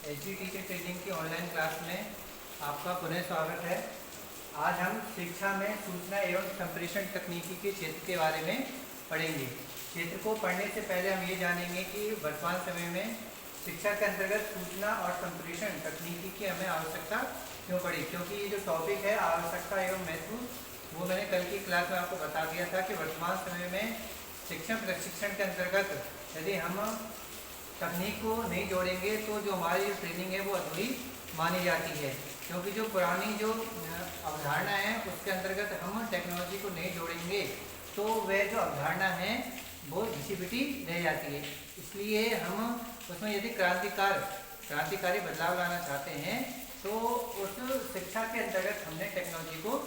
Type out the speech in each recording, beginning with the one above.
HD teacher training की online class में आपका पुनः स्वागत है। आज हम शिक्षा में सूचना एवं संप्रेषण तकनीकी के क्षेत्र के बारे में पढ़ेंगे। क्षेत्र को पढ़ने से पहले हम ये जानेंगे कि वर्तमान समय में शिक्षा के अंतर्गत सूचना और संप्रेषण तकनीकी की हमें आवश्यकता क्यों पड़ी, क्योंकि ये जो टॉपिक है आवश्यकता एवं महत्व, वो मैंने कल की क्लास में आपको बता दिया था कि वर्तमान समय में शिक्षण प्रशिक्षण के अंतर्गत यदि हम तकनीक को नहीं जोड़ेंगे तो जो हमारी ट्रेनिंग है वो अधूरी मानी जाती है, क्योंकि जो पुरानी जो अवधारणा है उसके अंतर्गत हम टेक्नोलॉजी को नहीं जोड़ेंगे तो वह जो अवधारणा है वो घिसी-पिटी रह जाती है। इसलिए हम उसमें यदि क्रांतिकारी बदलाव लाना चाहते हैं तो उस शिक्षा के अंतर्गत हमने टेक्नोलॉजी को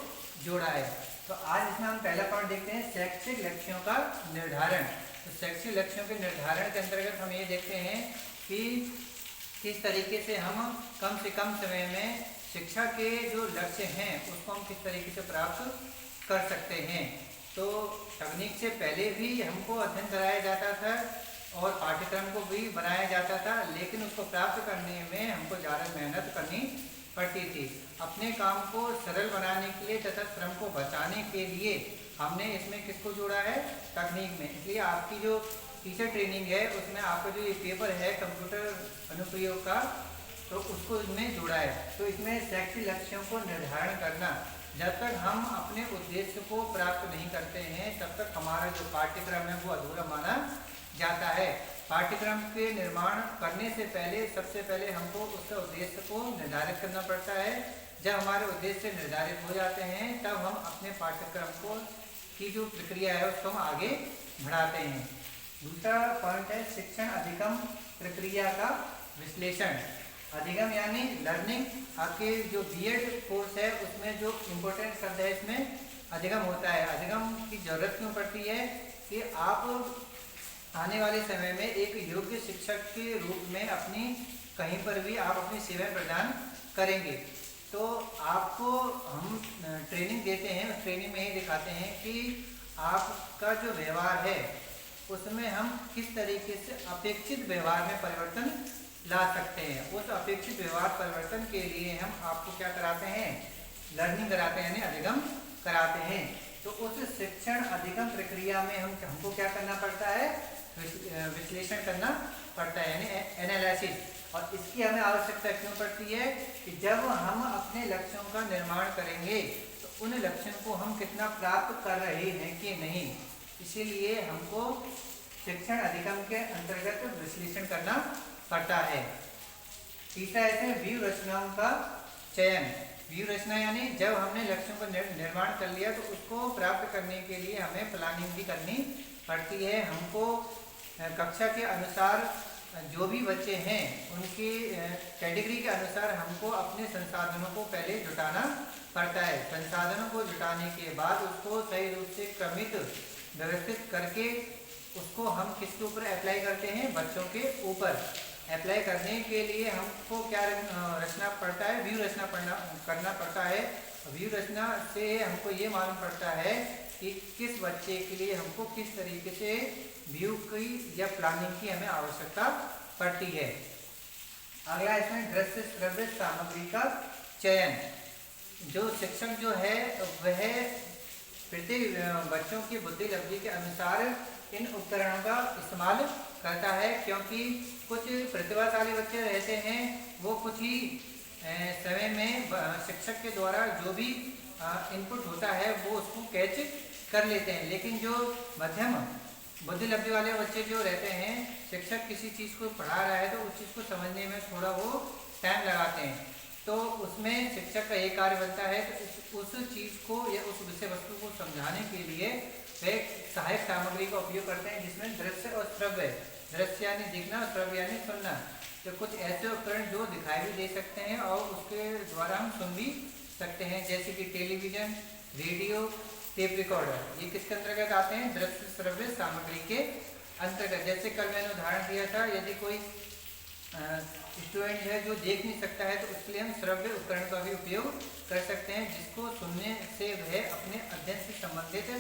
जोड़ा है। तो आज इसमें हम पहला पॉइंट देखते हैं, शैक्षिक लक्ष्यों का निर्धारण। तो शैक्षिक लक्ष्यों के निर्धारण के अंतर्गत हम ये देखते हैं कि किस तरीके से हम कम से कम समय में शिक्षा के जो लक्ष्य हैं उसको हम किस तरीके से प्राप्त कर सकते हैं। तो तकनीक से पहले भी हमको अध्ययन कराया जाता था और पाठ्यक्रम को भी बनाया जाता था, लेकिन उसको प्राप्त करने में हमको ज़्यादा मेहनत करनी पड़ती थी। अपने काम को सरल बनाने के लिए तथा श्रम को बचाने के लिए हमने इसमें किसको जोड़ा है, तकनीक में। इसलिए आपकी जो टीचर ट्रेनिंग है उसमें आपका जो ये पेपर है कंप्यूटर अनुप्रयोग का, तो उसको इसमें जोड़ा है। तो इसमें शैक्षिक लक्ष्यों को निर्धारण करना, जब तक हम अपने उद्देश्य को प्राप्त नहीं करते हैं तब तक हमारा जो पाठ्यक्रम है वो अधूरा माना जाता है। पाठ्यक्रम के निर्माण करने से पहले सबसे पहले हमको उसका उद्देश्य को निर्धारित करना पड़ता है। जब हमारे उद्देश्य निर्धारित हो जाते हैं तब हम अपने पाठ्यक्रम को की जो प्रक्रिया है उसको हम आगे बढ़ाते हैं। दूसरा पॉइंट है शिक्षण अधिगम प्रक्रिया का विश्लेषण। अधिगम यानी लर्निंग। आपके जो बीएड कोर्स है उसमें जो इम्पोर्टेंट शब्द है इसमें अधिगम होता है। अधिगम की जरूरत क्यों पड़ती है कि आप आने वाले समय में एक योग्य शिक्षक के रूप में अपनी कहीं पर भी आप अपनी सेवाएं प्रदान करेंगे। तो आपको हम ट्रेनिंग देते हैं, उस ट्रेनिंग में ही दिखाते हैं कि आपका जो व्यवहार है उसमें हम किस तरीके से अपेक्षित व्यवहार में परिवर्तन ला सकते हैं। उस अपेक्षित व्यवहार परिवर्तन के लिए हम आपको क्या कराते हैं, लर्निंग कराते हैं, यानी अधिगम कराते हैं। तो उस शिक्षण अधिगम प्रक्रिया में हमको क्या करना पड़ता है, विश्लेषण करना पड़ता है, यानी एनालिसिस। और इसकी हमें आवश्यकता क्यों पड़ती है कि जब हम अपने लक्ष्यों का निर्माण करेंगे तो उन लक्ष्यों को हम कितना प्राप्त कर रहे हैं कि नहीं, इसीलिए हमको शिक्षण अधिगम के अंतर्गत विश्लेषण करना पड़ता है। तीसरा है व्यू रचनाओं का चयन। व्यू रचना यानी जब हमने लक्ष्यों का निर्माण कर लिया तो उसको प्राप्त करने के लिए हमें प्लानिंग भी करनी पड़ती है। हमको कक्षा के अनुसार जो भी बच्चे हैं उनकी कैटेगरी के अनुसार हमको अपने संसाधनों को पहले जुटाना पड़ता है। संसाधनों को जुटाने के बाद उसको सही रूप से क्रमित व्यवस्थित करके उसको हम किसके ऊपर अप्लाई करते हैं, बच्चों के ऊपर। अप्लाई करने के लिए हमको क्या रचना पड़ता है, व्यू रचना करना पड़ता है। व्यू रचना से हमको ये मालूम पड़ता है कि किस बच्चे के लिए हमको किस तरीके से व्यू की या प्लानिंग की हमें आवश्यकता पड़ती है। अगला इसमें दृश्य श्रव्य सामग्री का चयन। जो शिक्षक जो है वह प्रत्येक बच्चों की बुद्धि लब्धि के अनुसार इन उपकरणों का इस्तेमाल करता है, क्योंकि कुछ प्रतिभाशाली बच्चे रहते हैं वो कुछ ही समय में शिक्षक के द्वारा जो भी इनपुट होता है वो उसको कैच कर लेते हैं, लेकिन जो मध्यम बुद्धि लब्धि वाले बच्चे जो रहते हैं, शिक्षक किसी चीज़ को पढ़ा रहा है तो उस चीज़ को समझने में थोड़ा वो टाइम लगाते हैं। तो उसमें शिक्षक का एक कार्य बनता है तो उस चीज़ को या उस विषय वस्तु को समझाने के लिए वे सहायक सामग्री का उपयोग करते हैं, जिसमें दृश्य और श्रव्य। दृश्य यानी दिखना और श्रव्य यानी सुनना। तो कुछ ऐसे उपकरण जो दिखाई भी दे सकते हैं और उसके द्वारा हम सुन भी सकते हैं, जैसे कि टेलीविज़न, रेडियो, टेप रिकॉर्डर। ये किसके अंतर्गत आते हैं, दृश्य श्रव्य सामग्री के अंतर्गत। जैसे कल मैंने उदाहरण दिया था, यदि कोई स्टूडेंट है जो देख नहीं सकता है तो उसके लिए हम श्रव्य उपकरण का भी उपयोग कर सकते हैं, जिसको सुनने से वह अपने अध्ययन से संबंधित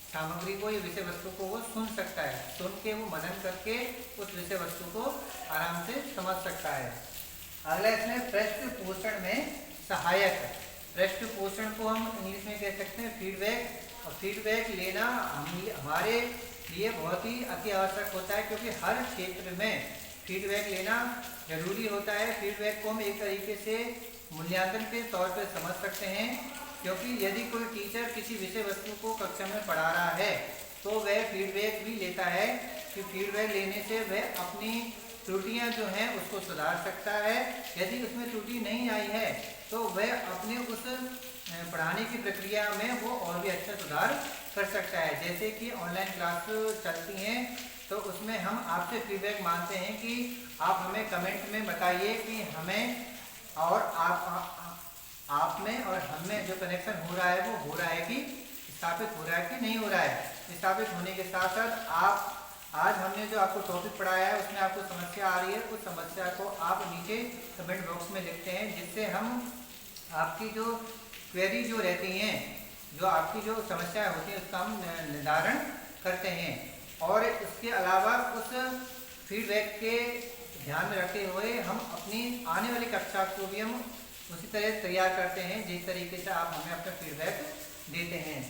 सामग्री को या विषय वस्तु को वो सुन सकता है, सुन के वो मनन करके उस विषय वस्तु को आराम से समझ सकता है। अगला इसमें पृष्ठपोषण में सहायक। पृष्ठपोषण को हम इंग्लिश में कह सकते हैं फीडबैक। और फीडबैक लेना हमारे लिए बहुत ही अति आवश्यक होता है, क्योंकि हर क्षेत्र में फीडबैक लेना जरूरी होता है। फीडबैक को हम एक तरीके से मूल्यांकन के तौर पर समझ सकते हैं, क्योंकि यदि कोई टीचर किसी विषय वस्तु को कक्षा में पढ़ा रहा है तो वह फीडबैक भी लेता है कि फीडबैक लेने से वह अपनी त्रुटियां जो हैं उसको सुधार सकता है। यदि उसमें त्रुटि नहीं आई है तो वह अपने उस पढ़ाने की प्रक्रिया में वो और भी अच्छा सुधार कर सकता है। जैसे कि ऑनलाइन क्लास चलती हैं तो उसमें हम आपसे फीडबैक मांगते हैं कि आप हमें कमेंट में बताइए कि हमें और आप में और हम में जो कनेक्शन हो रहा है वो हो रहा है कि स्थापित हो रहा है कि नहीं हो रहा है। स्थापित होने के साथ साथ आप आज हमने जो आपको टॉपिक पढ़ाया है उसमें आपको समस्या आ रही है, उस समस्या को आप नीचे कमेंट बॉक्स में लिखते हैं, जिससे हम आपकी जो क्वेरी जो रहती हैं, जो आपकी जो समस्याएं होती हैं उसका हम निर्धारण करते हैं। और इसके अलावा उस फीडबैक के ध्यान में रखते हुए हम अपनी आने वाली कक्षा को भी हम उसी तरह तैयार करते हैं जिस तरीके से आप हमें अपना फीडबैक देते हैं।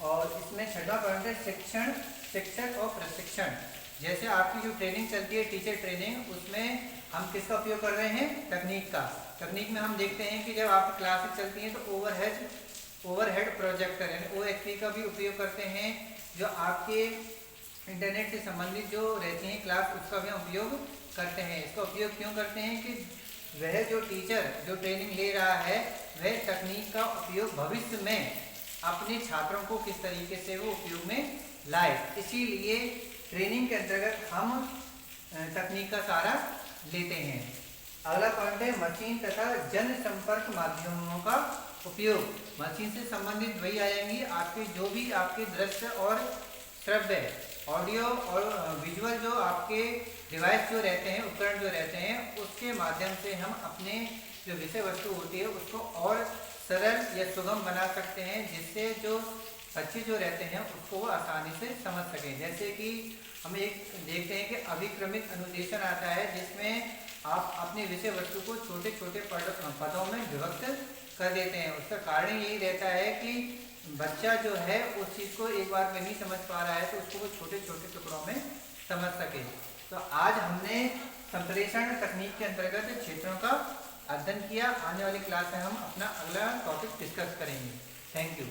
और इसमें छठवां पॉइंट है शिक्षण, शिक्षक और प्रशिक्षण। जैसे आपकी जो ट्रेनिंग चलती है टीचर ट्रेनिंग, उसमें हम किसका उपयोग कर रहे हैं? तकनीक का। तकनीक में हम देखते हैं कि जब आपकी क्लासेस चलती हैं तो ओवरहेड प्रोजेक्टर यानी OHP का भी उपयोग करते हैं। जो आपके इंटरनेट से संबंधित जो रहती हैं क्लास, उसका भी हम उपयोग करते हैं। इसका उपयोग क्यों करते हैं कि वह जो टीचर जो ट्रेनिंग ले रहा है वह तकनीक का उपयोग भविष्य में अपने छात्रों को किस तरीके से वो उपयोग में लाए। इसीलिए ट्रेनिंग के अंतर्गत हम तकनीक का सहारा लेते हैं। अगला पॉइंट है मशीन तथा जनसंपर्क माध्यमों का उपयोग। मशीन से संबंधित वही आएंगी आपके जो भी आपके दृश्य और श्रव्य, ऑडियो और विजुअल जो आपके डिवाइस जो रहते हैं, उपकरण जो रहते हैं, उसके माध्यम से हम अपने जो विषय वस्तु होती है उसको और सरल या सुगम बना सकते हैं, जिससे जो बच्चे जो रहते हैं उसको वो आसानी से समझ सकें। जैसे कि हम एक देखते हैं कि अभिक्रमित अनुदेशन आता है, जिसमें आप अपने विषय वस्तु को छोटे छोटे पदों में विभक्त कर देते हैं। उसका कारण यही रहता है कि बच्चा जो है उस चीज़ को एक बार में नहीं समझ पा रहा है, तो उसको वो छोटे छोटे टुकड़ों में समझ सके। तो आज हमने संप्रेषण तकनीक के अंतर्गत क्षेत्रों का अध्ययन किया। आने वाली क्लास में हम अपना अगला टॉपिक डिस्कस करेंगे। Thank you.